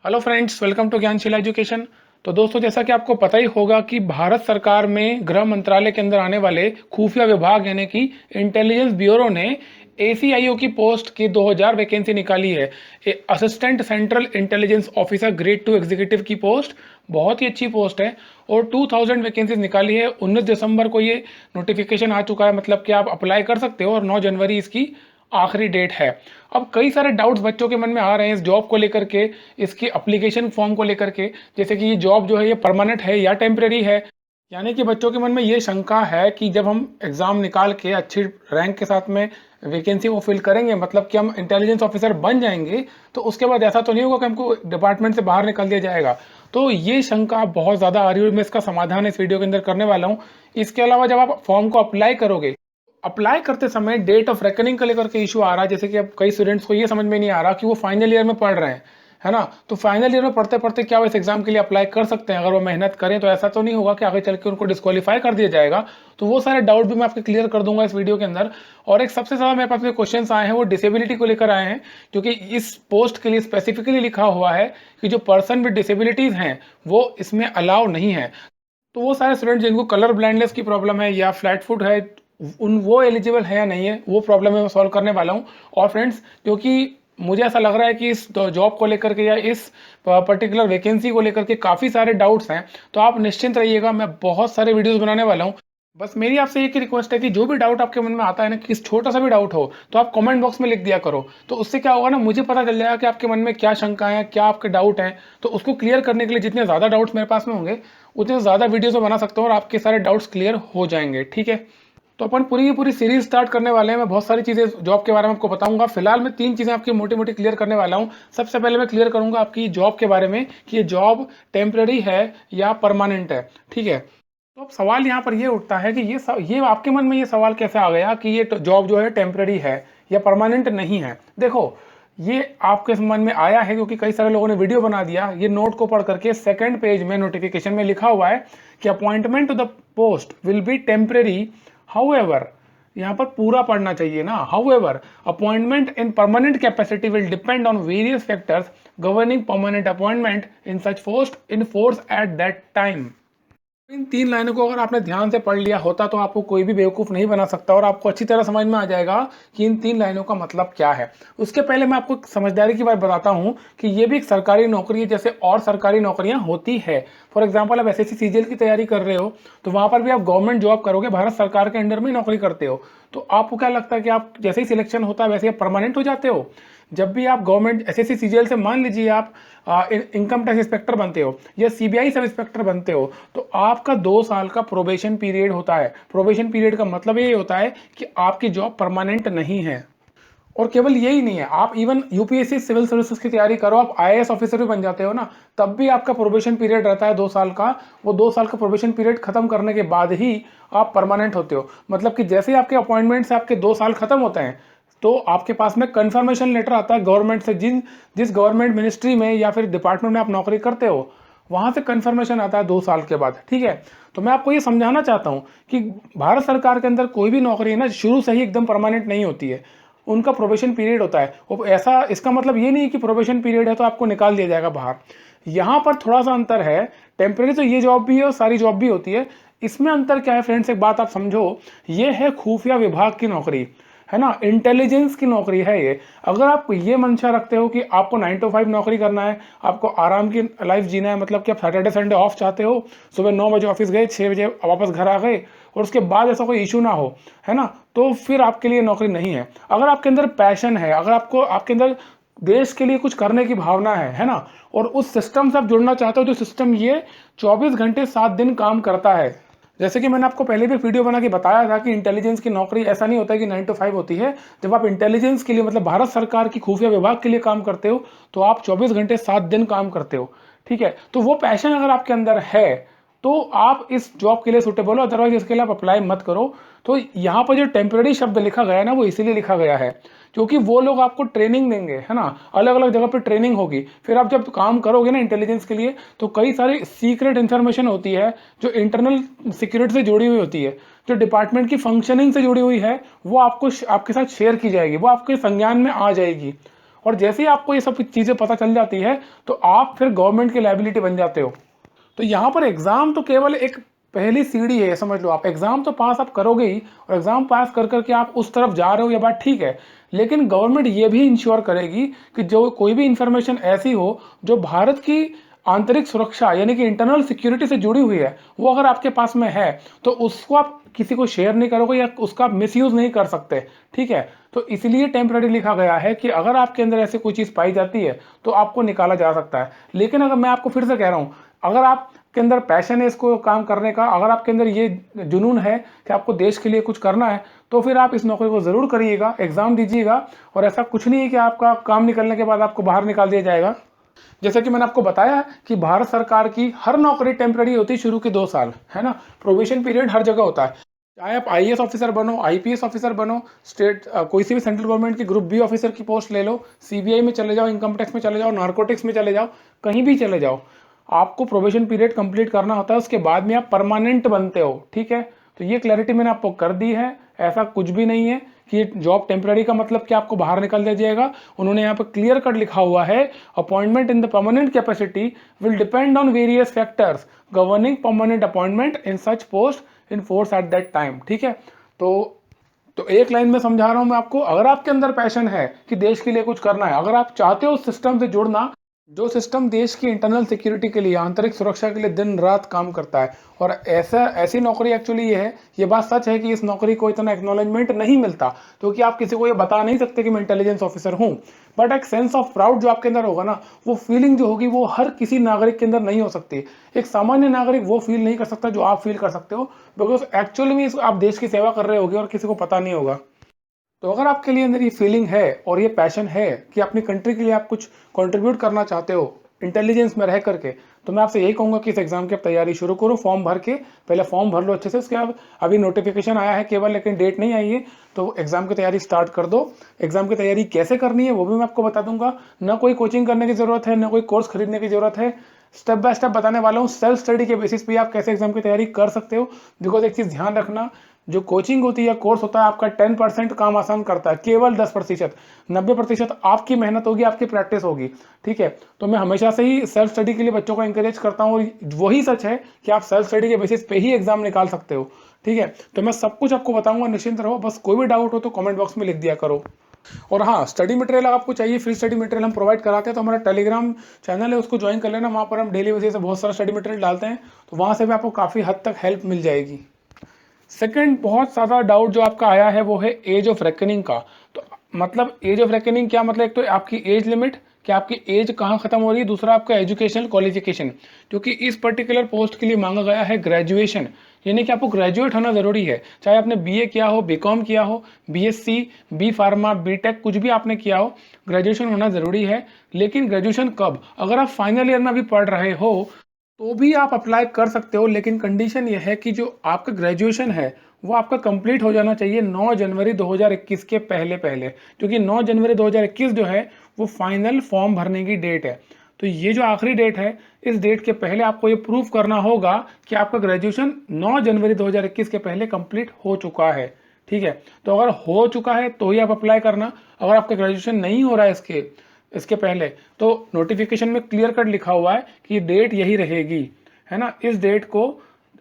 Hello friends, welcome to Gyansheel education. तो दोस्तों, जैसा कि आपको पता ही होगा कि भारत सरकार में गृह मंत्रालय के अंदर आने वाले खुफिया विभाग यानी कि इंटेलिजेंस ब्यूरो ने एसीआईओ की पोस्ट की 2000 वैकेंसी निकाली है। Assistant central intelligence officer grade 2 executive की पोस्ट बहुत ही अच्छी पोस्ट है और 2000 वैकेंसीज निकाली है। 19 दिसंबर को ये नोटिफिकेशन आ चुका है, मतलब कि आप अप्लाई कर सकते हो और 9 जनवरी इसकी आखिरी डेट है। अब कई सारे डाउट्स बच्चों के मन में आ रहे हैं इस जॉब को लेकर के, इसकी एप्लीकेशन फॉर्म को लेकर के, जैसे कि ये जॉब जो है ये परमानेंट है या टेम्परेरी है। यानी कि बच्चों के मन में ये शंका है कि जब हम एग्ज़ाम निकाल के अच्छी रैंक के साथ में वैकेंसी को फिल करेंगे, मतलब कि हम इंटेलिजेंस ऑफिसर बन जाएंगे, तो उसके बाद ऐसा तो नहीं होगा कि हमको डिपार्टमेंट से बाहर निकाल दिया जाएगा। तो ये शंका बहुत ज़्यादा आ रही है और मैं इसका समाधान इस वीडियो के अंदर करने वाला हूँ। इसके अलावा जब आप फॉर्म को अप्लाई करोगे, अप्लाई करते समय डेट ऑफ रेकनिंग को लेकर के इशू आ रहा है। जैसे कि अब कई स्टूडेंट्स को ये समझ में नहीं आ रहा कि वो फाइनल ईयर में पढ़ रहे हैं, है ना। तो फाइनल ईयर में पढ़ते पढ़ते क्या वो इस एग्जाम के लिए अप्लाई कर सकते हैं? अगर वो मेहनत करें तो ऐसा तो नहीं होगा कि आगे चल के उनको डिस्क्वालीफाई कर दिया जाएगा। तो वो सारे डाउट भी मैं आपके क्लियर कर दूंगा इस वीडियो के अंदर। और एक सबसे ज़्यादा मेरे पास जो क्वेश्चन आए हैं वो डिसेबिलिटी को लेकर आए हैं, क्योंकि इस पोस्ट के लिए स्पेसिफिकली लिखा हुआ है कि जो पर्सन विद डिसेबिलिटीज़ हैं वो इसमें अलाउ नहीं है। तो वो सारे स्टूडेंट जिनको कलर ब्लाइंडनेस की प्रॉब्लम है या फ्लैट फुट है, वो एलिजिबल है या नहीं है, वो प्रॉब्लम मैं सॉल्व करने वाला हूँ। और फ्रेंड्स, क्योंकि मुझे ऐसा लग रहा है कि इस जॉब को लेकर के या इस पर्टिकुलर वैकेंसी को लेकर के काफ़ी सारे डाउट्स हैं, तो आप निश्चिंत रहिएगा, मैं बहुत सारे वीडियोस बनाने वाला हूँ। बस मेरी आपसे एक ही रिक्वेस्ट है कि जो भी डाउट आपके मन में आता है ना, किस छोटा सा भी डाउट हो, तो आप कमेंट बॉक्स में लिख दिया करो। तो उससे क्या होगा ना, मुझे पता चल जाएगा कि आपके मन में क्या शंका है, क्या आपके डाउट हैं। तो उसको क्लियर करने के लिए जितने ज़्यादा डाउट्स मेरे पास में होंगे, उतने ज़्यादा वीडियोस में बना सकता हूँ और आपके सारे डाउट्स क्लियर हो जाएंगे। ठीक है, तो अपन पूरी की पूरी सीरीज स्टार्ट करने वाले हैं। मैं बहुत सारी चीज़ें जॉब के बारे में आपको बताऊंगा। फिलहाल मैं 3 चीज़ें आपकी मोटी मोटी क्लियर करने वाला हूं। सबसे पहले मैं क्लियर करूंगा आपकी जॉब के बारे में कि ये जॉब टेम्पररी है या परमानेंट है। ठीक है, तो अब सवाल यहाँ पर ये उठता है कि ये आपके मन में ये सवाल कैसे आ गया कि ये जॉब जो है टेम्पररी है या परमानेंट नहीं है। देखो, ये आपके मन में आया है क्योंकि कई सारे लोगों ने वीडियो बना दिया। ये नोट को पढ़ करके सेकंड पेज में नोटिफिकेशन में लिखा हुआ है कि appointment to the post will be temporary, however, यहाँ पर पूरा पढ़ना चाहिए ना, however appointment in permanent capacity will depend on various factors governing permanent appointment in such post in force at that time. इन 3 लाइनों को अगर आपने ध्यान से पढ़ लिया होता तो आपको कोई भी बेवकूफ़ नहीं बना सकता और आपको अच्छी तरह समझ में आ जाएगा कि इन 3 लाइनों का मतलब क्या है। उसके पहले मैं आपको समझदारी की बात बताता हूँ कि ये भी एक सरकारी नौकरी है जैसे और सरकारी नौकरियाँ होती है। फॉर एग्जाम्पल, आप एसएससी सीजीएल की तैयारी कर रहे हो तो वहाँ पर भी आप गवर्नमेंट जॉब करोगे, भारत सरकार के अंडर में नौकरी करते हो। तो आपको क्या लगता है कि आप जैसे ही सिलेक्शन होता है वैसे ही आप परमानेंट हो जाते हो? जब भी आप गवर्नमेंट एसएससी सीजीएल से मान लीजिए आप इनकम टैक्स इंस्पेक्टर बनते हो या सीबीआई सब इंस्पेक्टर बनते हो, तो आपका 2 साल का प्रोबेशन पीरियड होता है। प्रोबेशन पीरियड का मतलब ये होता है कि आपकी जॉब परमानेंट नहीं है। और केवल यही नहीं है, आप इवन यूपीएससी सिविल सर्विसेज की तैयारी करो, आप आईएएस ऑफिसर भी बन जाते हो ना, तब भी आपका प्रोबेशन पीरियड रहता है 2 साल का। वो 2 साल का प्रोबेशन पीरियड खत्म करने के बाद ही आप परमानेंट होते हो। मतलब कि जैसे ही आपके अपॉइंटमेंट से आपके 2 साल खत्म होते हैं तो आपके पास में कंफर्मेशन लेटर आता है गवर्नमेंट से। जिस गवर्नमेंट मिनिस्ट्री में या फिर डिपार्टमेंट में आप नौकरी करते हो, वहां से कंफर्मेशन आता है 2 साल के बाद। ठीक है, तो मैं आपको ये समझाना चाहता हूँ कि भारत सरकार के अंदर कोई भी नौकरी है ना, शुरू से ही एकदम परमानेंट नहीं होती है। उनका प्रोबेशन पीरियड होता है। वो ऐसा, इसका मतलब ये नहीं है कि प्रोबेशन पीरियड है तो आपको निकाल दिया जाएगा बाहर। यहाँ पर थोड़ा सा अंतर है। टेम्परेरी तो ये जॉब भी है और सारी जॉब भी होती है। इसमें अंतर क्या है फ्रेंड्स, एक बात आप समझो, ये है खुफिया विभाग की नौकरी, है ना, इंटेलिजेंस की नौकरी है ये। अगर आप ये मंशा रखते हो कि आपको 9 to 5 नौकरी करना है, आपको आराम की लाइफ जीना है, मतलब कि आप सैटरडे संडे ऑफ चाहते हो, सुबह 9 बजे ऑफिस गए, 6 बजे वापस घर आ गए और उसके बाद ऐसा कोई इशू ना हो, है ना, तो फिर आपके लिए नौकरी नहीं है। अगर आपके अंदर पैशन है, अगर आपके अंदर देश के लिए कुछ करने की भावना है ना, और उस सिस्टम से आप जुड़ना चाहते हो जो सिस्टम ये 24 घंटे 7 दिन काम करता है। जैसे कि मैंने आपको पहले भी वीडियो बना के बताया था कि इंटेलिजेंस की नौकरी ऐसा नहीं होता है कि 9 to 5 होती है। जब आप इंटेलिजेंस के लिए, मतलब भारत सरकार की खुफिया विभाग के लिए काम करते हो, तो आप 24 घंटे 7 दिन काम करते हो। ठीक है, तो वो पैशन अगर आपके अंदर है तो आप इस जॉब के लिए सूटेबल हो, अदरवाइज इसके लिए आप अप्लाई मत करो। तो यहाँ पर जो टेम्पररी शब्द लिखा गया है ना, वो इसीलिए लिखा गया है क्योंकि वो लोग आपको ट्रेनिंग देंगे, है ना, अलग अलग जगह पे ट्रेनिंग होगी। फिर आप जब काम करोगे ना इंटेलिजेंस के लिए, तो कई सारी सीक्रेट इन्फॉर्मेशन होती है जो इंटरनल सिक्योरिटी से जुड़ी हुई होती है, जो डिपार्टमेंट की फंक्शनिंग से जुड़ी हुई है, वो आपको आपके साथ शेयर की जाएगी, वो आपके संज्ञान में आ जाएगी। और जैसे ही आपको ये सब चीज़ें पता चल जाती है तो आप फिर गवर्नमेंट की लायबिलिटी बन जाते हो। तो यहाँ पर एग्ज़ाम तो केवल एक पहली सीढ़ी है, समझ लो। आप एग्ज़ाम तो पास आप करोगे ही, और एग्ज़ाम पास कर करके आप उस तरफ जा रहे हो, ये बात ठीक है। लेकिन गवर्नमेंट ये भी इंश्योर करेगी कि जो कोई भी इंफॉर्मेशन ऐसी हो जो भारत की आंतरिक सुरक्षा यानी कि इंटरनल सिक्योरिटी से जुड़ी हुई है, वो अगर आपके पास में है तो उसको आप किसी को शेयर नहीं करोगे या उसका आप मिसयूज नहीं कर सकते, ठीक है। तो इसलिए टेम्पररी लिखा गया है कि अगर आपके अंदर ऐसी कोई चीज़ पाई जाती है तो आपको निकाला जा सकता है। लेकिन अगर मैं आपको फिर से कह रहा हूँ, अगर आपके अंदर पैशन है इसको काम करने का, अगर आपके अंदर ये जुनून है कि आपको देश के लिए कुछ करना है, तो फिर आप इस नौकरी को ज़रूर करिएगा, एग्ज़ाम दीजिएगा। और ऐसा कुछ नहीं है कि आपका काम निकलने के बाद आपको बाहर निकाल दिया जाएगा। जैसे कि मैंने आपको बताया कि भारत सरकार की हर नौकरी टेम्पररी होती है शुरू के 2 साल, है ना। प्रोबेशन पीरियड हर जगह होता है, चाहे आप आईएएस ऑफिसर बनो, आईपीएस ऑफिसर बनो, स्टेट कोई सी भी सेंट्रल गवर्नमेंट की ग्रुप बी ऑफिसर की पोस्ट ले लो, सीबीआई में चले जाओ, इनकम टैक्स में चले जाओ, नार्कोटिक्स में चले जाओ, कहीं भी चले जाओ, आपको प्रोबेशन पीरियड कंप्लीट करना होता है, उसके बाद में आप परमानेंट बनते हो, ठीक है। तो ये क्लैरिटी मैंने आपको कर दी है। ऐसा कुछ भी नहीं है कि जॉब टेम्पररी का मतलब कि आपको बाहर निकाल दिया जाएगा। उन्होंने यहाँ पर क्लियर कट लिखा हुआ है, appointment in the permanent capacity will depend on various factors governing permanent appointment in such post in force at that time, ठीक है। तो एक लाइन में समझा रहा हूं मैं आपको, अगर आपके अंदर पैशन है कि देश के लिए कुछ करना है, अगर आप चाहते हो उस सिस्टम से जुड़ना जो सिस्टम देश की इंटरनल सिक्योरिटी के लिए, आंतरिक सुरक्षा के लिए दिन रात काम करता है, और ऐसी नौकरी एक्चुअली ये है, ये बात सच है कि इस नौकरी को इतना एक्नॉलेजमेंट नहीं मिलता, क्योंकि आप किसी को ये बता नहीं सकते कि मैं इंटेलिजेंस ऑफिसर हूँ। बट एक सेंस ऑफ प्राउड जो आपके अंदर होगा ना, वो फीलिंग जो होगी वो हर किसी नागरिक के अंदर नहीं हो सकती। एक सामान्य नागरिक वो फील नहीं कर सकता जो आप फील कर सकते हो, बिकॉज एक्चुअली में आप देश की सेवा कर रहे होगे और किसी को पता नहीं होगा। तो अगर आपके लिए अंदर ये फीलिंग है और ये पैशन है कि अपनी कंट्री के लिए आप कुछ कंट्रीब्यूट करना चाहते हो इंटेलिजेंस में रह करके, तो मैं आपसे यही कहूंगा कि इस एग्जाम की आप तैयारी शुरू करो। फॉर्म भर के, पहले फॉर्म भर लो अच्छे से, उसके बाद अभी नोटिफिकेशन आया है केवल, लेकिन डेट नहीं आई है, तो एग्जाम की तैयारी स्टार्ट कर दो। एग्जाम की तैयारी कैसे करनी है वो भी मैं आपको बता दूंगा। ना कोई कोचिंग करने की जरूरत है, ना कोई कोर्स खरीदने की जरूरत है, स्टेप बाय स्टेप बताने वाला हूँ। सेल्फ स्टडी के बेसिस पे आप कैसे एग्जाम की तैयारी कर सकते हो। बिकॉज एक चीज़ ध्यान रखना, जो कोचिंग होती है, कोर्स होता है, आपका 10% काम आसान करता है, केवल 10%। 90% आपकी मेहनत होगी, आपकी प्रैक्टिस होगी, ठीक है। तो मैं हमेशा से ही सेल्फ स्टडी के लिए बच्चों को इंकरेज करता हूँ, और वही सच है कि आप सेल्फ स्टडी के बेसिस पे ही एग्जाम निकाल सकते हो, ठीक है। तो मैं सब कुछ आपको बताऊंगा, निश्चिंत रहो। बस कोई भी डाउट हो तो कमेंट बॉक्स में लिख दिया करो। और हाँ, स्टडी मटेरियल आपको चाहिए, फ्री स्टडी मटेरियल हम प्रोवाइड कराते हैं, तो हमारा टेलीग्राम चैनल है, उसको ज्वाइन कर लेना। वहाँ पर हम डेली बेसिस से बहुत सारा स्टडी मटेरियल डालते हैं, तो वहाँ से भी आपको काफ़ी हद तक हेल्प मिल जाएगी। सेकंड बहुत ज़्यादा डाउट जो आपका आया है वो है एज ऑफ रेकनिंग का। तो मतलब एज ऑफ रेकनिंग क्या मतलब, एक तो आपकी एज लिमिट कि आपकी एज कहाँ खत्म हो रही है, दूसरा आपका एजुकेशनल क्वालिफिकेशन, क्योंकि इस पर्टिकुलर पोस्ट के लिए मांगा गया है ग्रेजुएशन, यानी कि आपको ग्रेजुएट होना जरूरी है। चाहे आपने बीए किया हो, बीकॉम किया हो, बीएससी, बी फार्मा, बीटेक, कुछ भी आपने किया हो, ग्रेजुएशन होना जरूरी है। लेकिन ग्रेजुएशन कब, अगर आप फाइनल ईयर में अभी पढ़ रहे हो तो भी आप अप्लाई कर सकते हो, लेकिन कंडीशन ये है कि जो आपका ग्रेजुएशन है वो आपका कंप्लीट हो जाना चाहिए 9 जनवरी 2021 के पहले पहले, क्योंकि 9 जनवरी 2021 जो है वो फाइनल फॉर्म भरने की डेट है। तो ये जो आखिरी डेट है, इस डेट के पहले आपको ये प्रूफ करना होगा कि आपका ग्रेजुएशन 9 जनवरी 2021 के पहले कंप्लीट हो चुका है, ठीक है। तो अगर हो चुका है तो ही आप अप्लाई करना। अगर आपका ग्रेजुएशन नहीं हो रहा है इसके पहले, तो नोटिफिकेशन में क्लियर कट लिखा हुआ है कि डेट यही रहेगी, है ना। इस डेट को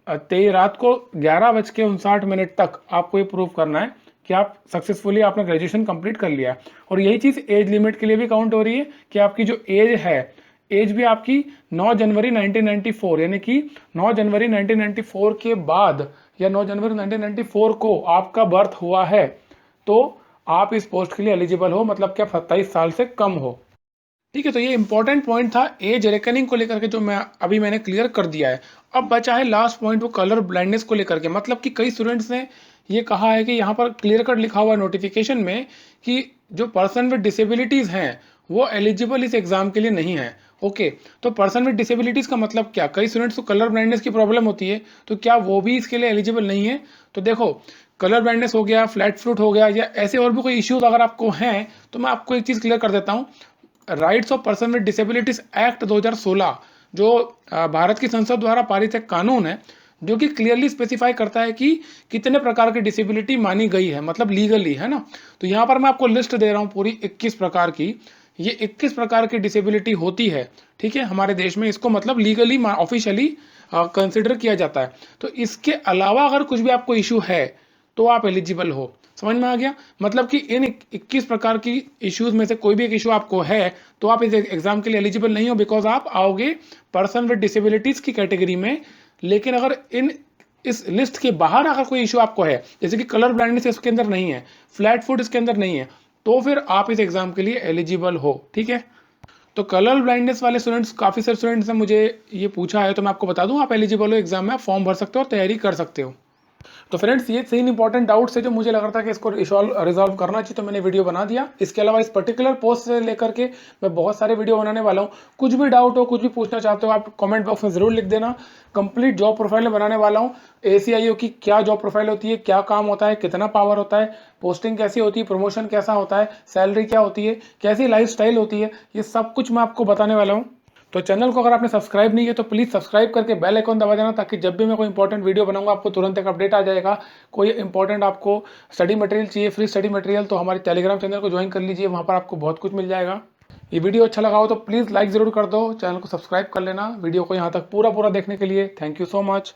रात को 11:59 तक आपको ये प्रूव करना है कि आप सक्सेसफुली आपने ग्रेजुएशन कंप्लीट कर लिया है। और यही चीज़ एज लिमिट के लिए भी काउंट हो रही है कि आपकी जो एज है, एज भी आपकी 9 जनवरी 1994, यानी कि 9 जनवरी 1994 के बाद या 9 जनवरी 1994 को आपका बर्थ हुआ है, तो आप इस पोस्ट के लिए एलिजिबल हो, मतलब कि आप 27 साल से कम हो, ठीक है। तो ये इंपॉर्टेंट पॉइंट था एज रेकनिंग को लेकर के, जो मैंने क्लियर कर दिया है। अब बचा है लास्ट पॉइंट, वो कलर ब्लाइंडनेस को लेकर के। मतलब कि कई स्टूडेंट्स ने ये कहा है कि यहाँ पर क्लियर कट लिखा हुआ है नोटिफिकेशन में कि जो पर्सन विद डिसेबिलिटीज़ हैं वो एलिजिबल इस एग्जाम के लिए नहीं है। ओके, तो पर्सन विद डिसेबिलिटीज़ का मतलब क्या, कई स्टूडेंट्स को कलर ब्लाइंडनेस की प्रॉब्लम होती है, तो क्या वो भी इसके लिए एलिजिबल नहीं है। तो देखो, कलर ब्लाइंडनेस हो गया, फ्लैट फुट हो गया, या ऐसे और भी कोई इश्यूज अगर आपको हैं, तो मैं आपको एक चीज़ क्लियर कर देता हूँ। Rights of person with disabilities act 2016 जो भारत की संसद द्वारा पारित एक कानून है, जो कि क्लियरली स्पेसिफाई करता है कि कितने प्रकार की डिसेबिलिटी मानी गई है, मतलब लीगली, है ना। तो यहाँ पर मैं आपको लिस्ट दे रहा हूँ पूरी 21 प्रकार की। ये 21 प्रकार की डिसेबिलिटी होती है, ठीक है, हमारे देश में। इसको मतलब लीगली ऑफिशियली कंसिडर किया जाता है। तो इसके अलावा अगर कुछ भी आपको इशू है तो आप एलिजिबल हो। समझ में आ गया? मतलब कि इन 21 प्रकार की इश्यूज में से कोई भी एक इशू आपको है तो आप इस एग्जाम के लिए एलिजिबल नहीं हो, बिकॉज आप आओगे पर्सन विद डिसेबिलिटीज की कैटेगरी में। लेकिन अगर इस लिस्ट के बाहर अगर कोई इशू आपको है, जैसे कि कलर ब्लाइंडनेस इसके अंदर नहीं है, फ्लैट फुट इसके अंदर नहीं है, तो फिर आप इस एग्जाम के लिए एलिजिबल हो, ठीक है। तो कलर ब्लाइंडनेस वाले स्टूडेंट्स, काफ़ी सारे स्टूडेंट्स ने मुझे ये पूछा है, तो मैं आपको बता दूं, आप एलिजिबल हो एग्जाम में, आप फॉर्म भर सकते हो और तैयारी कर सकते हो। तो फ्रेंड्स, ये 3 इंपॉर्टेंट डाउट्स है जो मुझे लग रहा था कि इसको रिजॉल्व करना चाहिए, तो मैंने वीडियो बना दिया। इसके अलावा इस पर्टिकुलर पोस्ट से लेकर के मैं बहुत सारे वीडियो बनाने वाला हूँ। कुछ भी डाउट हो, कुछ भी पूछना चाहते हो, आप कमेंट बॉक्स में जरूर लिख देना। कंप्लीट जॉब प्रोफाइल में बनाने वाला हूँ। ACIO की क्या जॉब प्रोफाइल होती है, क्या काम होता है, कितना पावर होता है, पोस्टिंग कैसी होती है, प्रमोशन कैसा होता है, सैलरी क्या होती है, कैसी लाइफस्टाइल होती है, ये सब कुछ मैं आपको बताने वाला हूँ। तो चैनल को अगर आपने सब्सक्राइब नहीं किया तो प्लीज़ सब्सक्राइब करके बेल आइकन दबा देना, ताकि जब भी मैं कोई इंपॉर्टेंट वीडियो बनाऊंगा आपको तुरंत एक अपडेट आ जाएगा। कोई इंपॉर्टेंट आपको स्टडी मटेरियल चाहिए, फ्री स्टडी मटेरियल, तो हमारे टेलीग्राम चैनल को ज्वाइन कर लीजिए, वहाँ पर आपको बहुत कुछ मिल जाएगा। ये वीडियो अच्छा लगा हो तो प्लीज़ लाइक ज़रूर कर दो, चैनल को सब्सक्राइब कर लेना। वीडियो को यहाँ तक पूरा देखने के लिए थैंक यू सो मच।